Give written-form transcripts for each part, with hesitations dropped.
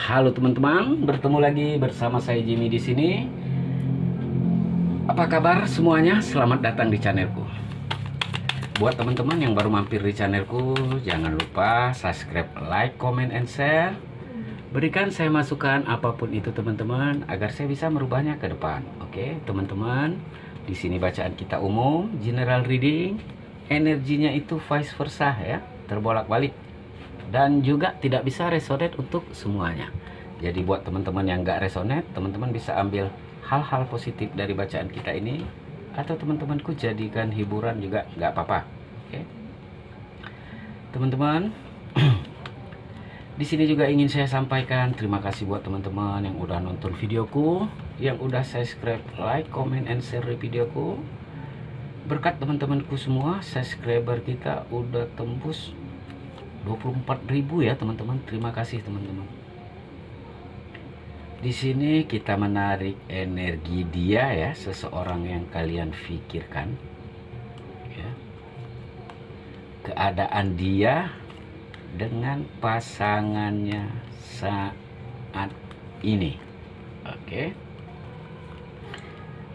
Halo teman-teman, bertemu lagi bersama saya Jimmy di sini. Apa kabar semuanya? Selamat datang di channelku. Buat teman-teman yang baru mampir di channelku, jangan lupa subscribe, like, comment, and share. Berikan saya masukan apapun itu teman-teman, agar saya bisa merubahnya ke depan. Oke, teman-teman. Di sini bacaan kita umum, general reading. Energinya itu vice versa ya, terbolak-balik. Dan juga tidak bisa resonate untuk semuanya. Jadi buat teman-teman yang nggak resonate, teman-teman bisa ambil hal-hal positif dari bacaan kita ini, atau teman-temanku jadikan hiburan juga nggak apa-apa. Oke, teman-teman. Di sini juga ingin saya sampaikan terima kasih buat teman-teman yang udah nonton videoku, yang udah subscribe, like, comment, and share di videoku. Berkat teman-temanku semua, subscriber kita udah tembus 24.000 ya teman-teman. Terima kasih teman-teman. Di sini kita menarik energi dia ya, seseorang yang kalian pikirkan ya. Keadaan dia dengan pasangannya saat ini. Oke.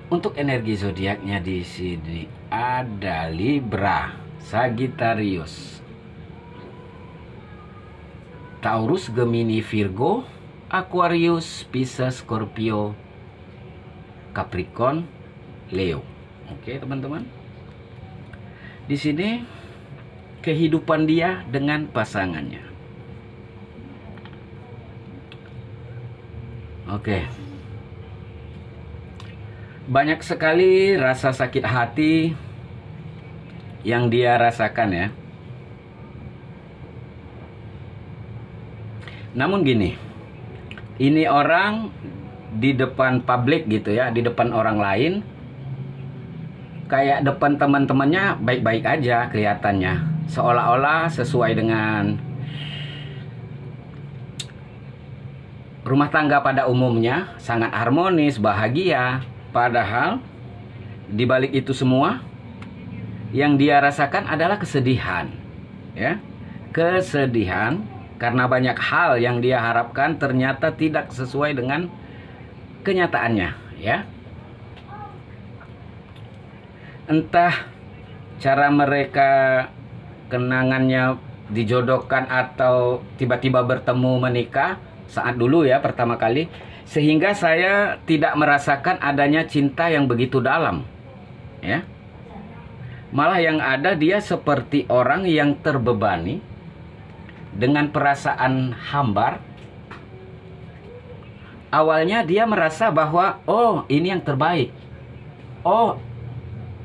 Untuk energi zodiaknya di sini ada Libra, Sagittarius, Taurus, Gemini, Virgo, Aquarius, Pisces, Scorpio, Capricorn, Leo. Oke, teman-teman. Di sini kehidupan dia dengan pasangannya. Oke. Banyak sekali rasa sakit hati yang dia rasakan ya. Namun gini, ini orang di depan publik gitu ya, di depan orang lain, kayak depan teman-temannya baik-baik aja kelihatannya, seolah-olah sesuai dengan rumah tangga pada umumnya, sangat harmonis, bahagia. Padahal di balik itu semua yang dia rasakan adalah kesedihan ya, kesedihan karena banyak hal yang dia harapkan ternyata tidak sesuai dengan kenyataannya ya. Entah cara mereka kenangannya dijodohkan atau tiba-tiba bertemu menikah saat dulu ya pertama kali, sehingga saya tidak merasakan adanya cinta yang begitu dalam ya. Malah yang ada dia seperti orang yang terbebani dengan perasaan hambar. Awalnya dia merasa bahwa oh ini yang terbaik, oh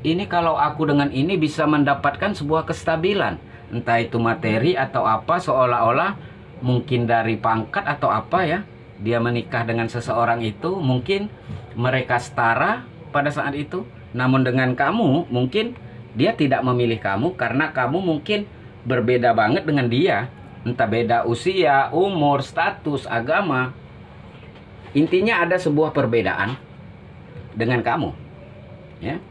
ini kalau aku dengan ini bisa mendapatkan sebuah kestabilan, entah itu materi atau apa, seolah-olah mungkin dari pangkat atau apa ya, dia menikah dengan seseorang itu mungkin mereka setara pada saat itu. Namun dengan kamu mungkin dia tidak memilih kamu karena kamu mungkin berbeda banget dengan dia. Entah beda usia, umur, status, agama. Intinya ada sebuah perbedaan dengan kamu ya.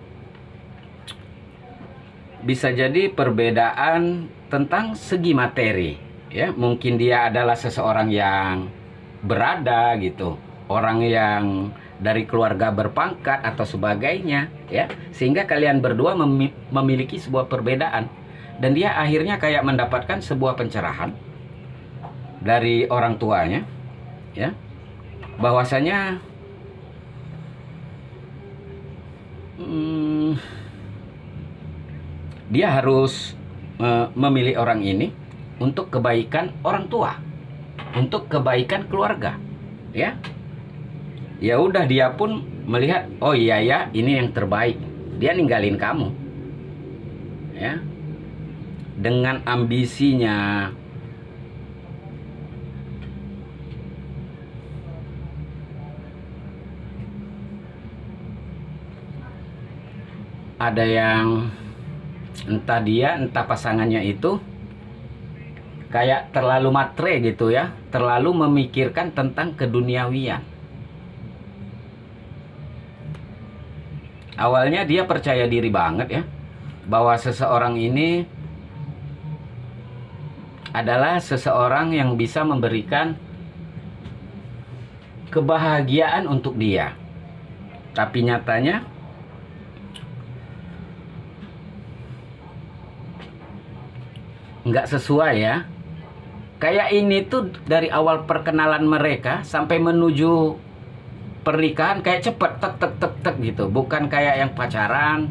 Bisa jadi perbedaan tentang segi materi ya. Mungkin dia adalah seseorang yang berada gitu, orang yang dari keluarga berpangkat atau sebagainya ya, sehingga kalian berdua memiliki sebuah perbedaan. Dan dia akhirnya kayak mendapatkan sebuah pencerahan dari orang tuanya ya, bahwasanya dia harus memilih orang ini untuk kebaikan orang tua, untuk kebaikan keluarga ya. Ya udah, dia pun melihat oh iya ya ini yang terbaik, dia ninggalin kamu ya. Dengan ambisinya ada yang entah dia entah pasangannya itu kayak terlalu matre gitu ya, terlalu memikirkan tentang keduniawian. Awalnya dia percaya diri banget ya, bahwa seseorang ini adalah seseorang yang bisa memberikan kebahagiaan untuk dia. Tapi nyatanya nggak sesuai ya. Kayak ini tuh dari awal perkenalan mereka sampai menuju pernikahan kayak cepet tek tek tek tek gitu. Bukan kayak yang pacaran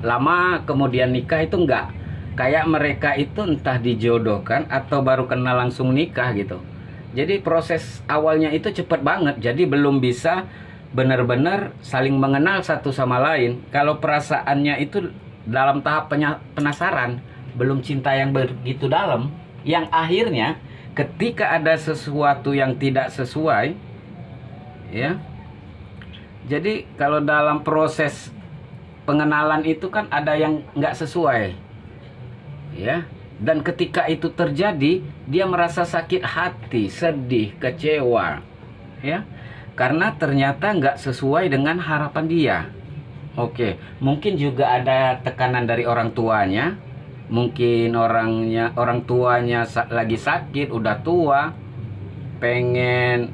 lama kemudian nikah, itu enggak. Kayak mereka itu entah dijodohkan atau baru kenal langsung nikah gitu. Jadi proses awalnya itu cepet banget. Jadi belum bisa benar-benar saling mengenal satu sama lain. Kalau perasaannya itu dalam tahap penasaran, belum cinta yang begitu dalam, yang akhirnya ketika ada sesuatu yang tidak sesuai, ya. Jadi kalau dalam proses pengenalan itu kan ada yang nggak sesuai, ya. Dan ketika itu terjadi, dia merasa sakit hati, sedih, kecewa, ya. Karena ternyata nggak sesuai dengan harapan dia. Oke, mungkin juga ada tekanan dari orang tuanya. Mungkin orang tuanya lagi sakit, udah tua, pengen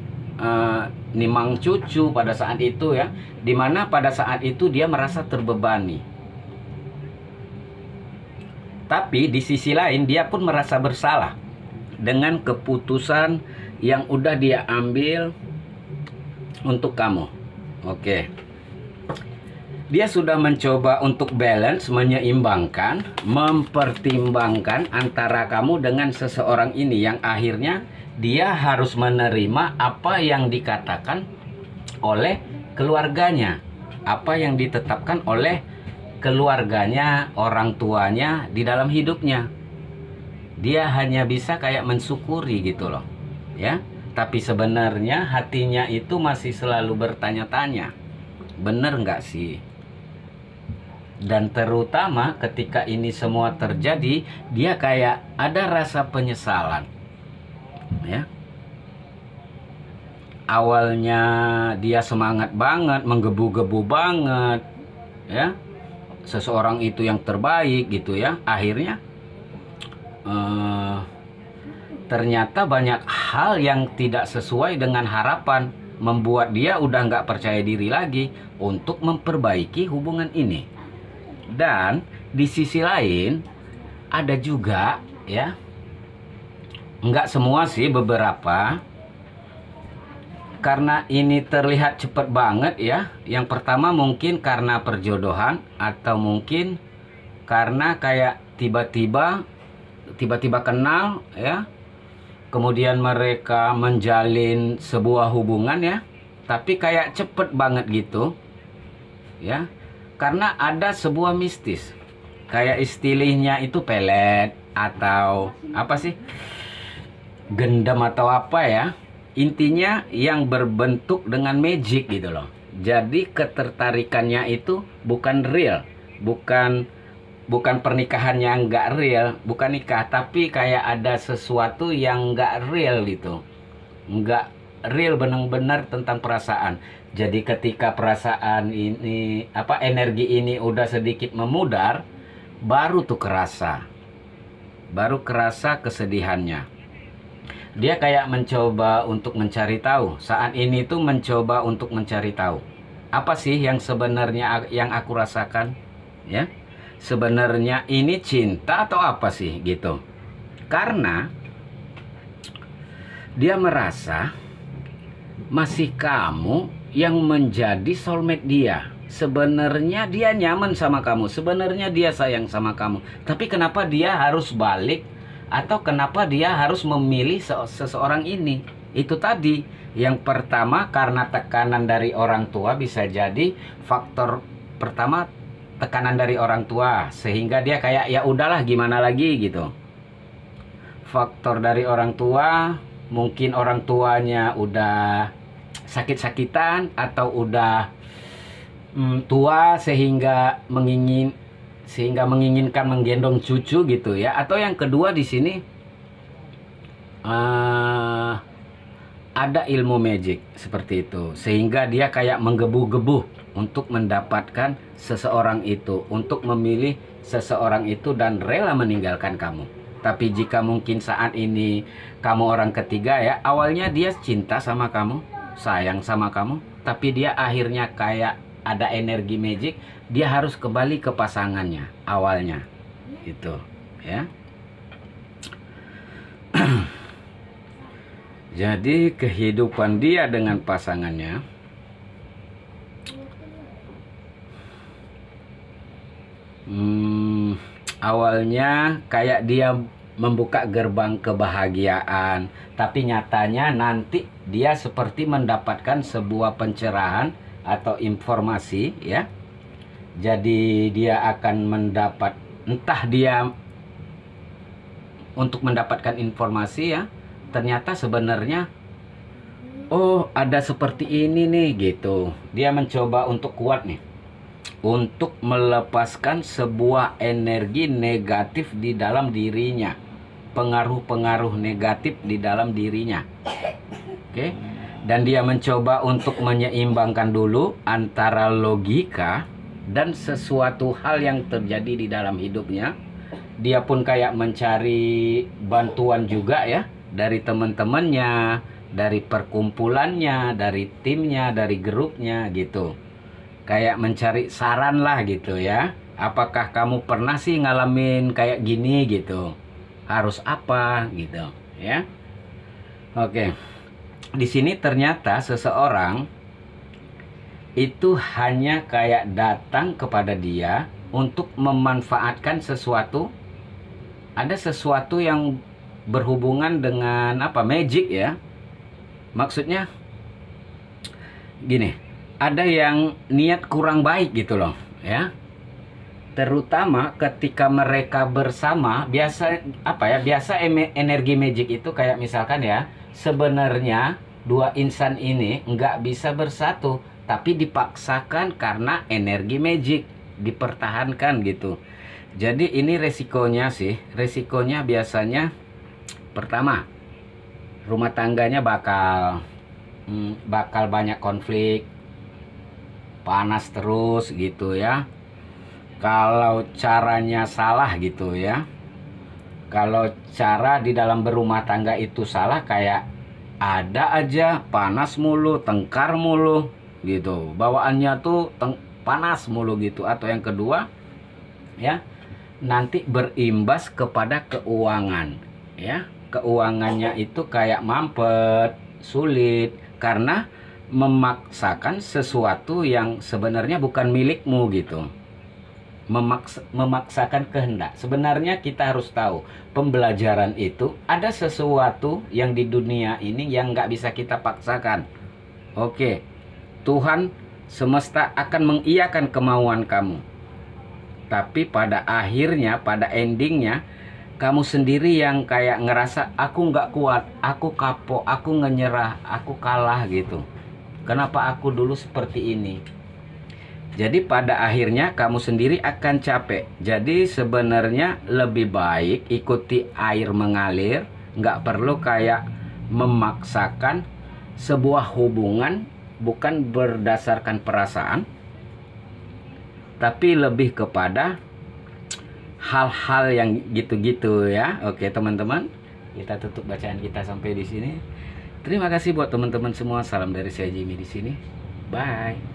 nimang cucu pada saat itu ya. Dimana pada saat itu dia merasa terbebani. Tapi di sisi lain dia pun merasa bersalah dengan keputusan yang udah dia ambil untuk kamu. Oke. Dia sudah mencoba untuk balance, menyeimbangkan, mempertimbangkan antara kamu dengan seseorang ini, yang akhirnya dia harus menerima apa yang dikatakan oleh keluarganya, apa yang ditetapkan oleh keluarganya, orang tuanya di dalam hidupnya. Dia hanya bisa kayak mensyukuri gitu loh, ya. Tapi sebenarnya hatinya itu masih selalu bertanya-tanya, bener nggak sih? Dan terutama ketika ini semua terjadi, dia kayak ada rasa penyesalan, ya. Awalnya dia semangat banget, menggebu-gebu banget, ya. Seseorang itu yang terbaik gitu ya. Akhirnya ternyata banyak hal yang tidak sesuai dengan harapan, membuat dia udah nggak percaya diri lagi untuk memperbaiki hubungan ini. Dan di sisi lain ada juga ya, nggak semua sih, beberapa, karena ini terlihat cepet banget ya. Yang pertama mungkin karena perjodohan, atau mungkin karena kayak tiba-tiba kenal ya, kemudian mereka menjalin sebuah hubungan ya, tapi kayak cepet banget gitu ya. Karena ada sebuah mistis, kayak istilahnya itu pelet atau apa sih, gendam atau apa ya. Intinya yang berbentuk dengan magic gitu loh. Jadi ketertarikannya itu bukan real, bukan pernikahan yang nggak real, bukan nikah, tapi kayak ada sesuatu yang nggak real gitu, nggak real benar-benar tentang perasaan. Jadi ketika perasaan ini, energi ini udah sedikit memudar, baru tuh kerasa kesedihannya. Dia kayak mencoba untuk mencari tahu. Saat ini tuh mencoba untuk mencari tahu, apa sih yang sebenarnya yang aku rasakan, ya. Sebenarnya ini cinta atau apa sih gitu. Karena dia merasa masih kamu yang menjadi soulmate dia. Sebenarnya dia nyaman sama kamu, sebenarnya dia sayang sama kamu. Tapi kenapa dia harus balik, atau kenapa dia harus memilih seseorang ini? Itu tadi, yang pertama karena tekanan dari orang tua. Bisa jadi faktor pertama tekanan dari orang tua, sehingga dia kayak ya udahlah gimana lagi gitu. Faktor dari orang tua, mungkin orang tuanya udah sakit-sakitan atau udah tua sehingga menginginkan menggendong cucu gitu ya. Atau yang kedua di sini ada ilmu magic seperti itu, sehingga dia kayak menggebu-gebu untuk mendapatkan seseorang itu, untuk memilih seseorang itu dan rela meninggalkan kamu. Tapi jika mungkin saat ini kamu orang ketiga ya, awalnya dia cinta sama kamu, sayang sama kamu, tapi dia akhirnya kayak ada energi magic, dia harus kembali ke pasangannya awalnya. Gitu, ya. Jadi kehidupan dia dengan pasangannya awalnya kayak dia membuka gerbang kebahagiaan, tapi nyatanya nanti dia seperti mendapatkan sebuah pencerahan atau informasi, ya. Jadi dia akan mendapat, entah dia untuk mendapatkan informasi, ya, ternyata sebenarnya oh ada seperti ini nih, gitu. Dia mencoba untuk kuat nih, untuk melepaskan sebuah energi negatif di dalam dirinya, pengaruh-pengaruh negatif di dalam dirinya. Oke. Dan dia mencoba untuk menyeimbangkan dulu antara logika dan sesuatu hal yang terjadi di dalam hidupnya. Dia pun kayak mencari bantuan juga, ya, dari teman-temannya, dari perkumpulannya, dari timnya, dari grupnya, gitu. Kayak mencari saran lah, gitu, ya. Apakah kamu pernah sih ngalamin kayak gini, gitu? Harus apa, gitu, ya. Oke. Di sini ternyata seseorang itu hanya kayak datang kepada dia untuk memanfaatkan sesuatu. Ada sesuatu yang berhubungan dengan apa? Magic, ya. Maksudnya gini, ada yang niat kurang baik gitu loh, ya. Terutama ketika mereka bersama, biasa apa ya? Biasa energi magic itu kayak misalkan, ya, sebenarnya dua insan ini nggak bisa bersatu, tapi dipaksakan karena energi magic, dipertahankan gitu. Jadi ini resikonya sih, resikonya biasanya pertama, rumah tangganya bakal banyak konflik, panas terus gitu, ya. Kalau caranya salah gitu, ya. Kalau cara di dalam berumah tangga itu salah, kayak ada aja panas mulu, tengkar mulu gitu. Bawaannya tuh panas mulu gitu. Atau yang kedua, ya, nanti berimbas kepada keuangan, ya. Keuangannya itu kayak mampet, sulit, karena memaksakan sesuatu yang sebenarnya bukan milikmu gitu. Memaksakan kehendak. Sebenarnya kita harus tahu, pembelajaran itu ada sesuatu yang di dunia ini yang nggak bisa kita paksakan. Oke, Tuhan semesta akan mengiyakan kemauan kamu, tapi pada akhirnya, pada endingnya, kamu sendiri yang kayak ngerasa aku nggak kuat, aku kapok, aku ngenyerah, aku kalah gitu. Kenapa aku dulu seperti ini? Jadi pada akhirnya kamu sendiri akan capek. Jadi sebenarnya lebih baik ikuti air mengalir. Nggak perlu kayak memaksakan sebuah hubungan bukan berdasarkan perasaan, tapi lebih kepada hal-hal yang gitu-gitu, ya. Oke teman-teman, kita tutup bacaan kita sampai di sini. Terima kasih buat teman-teman semua. Salam dari saya Jimmy di sini. Bye.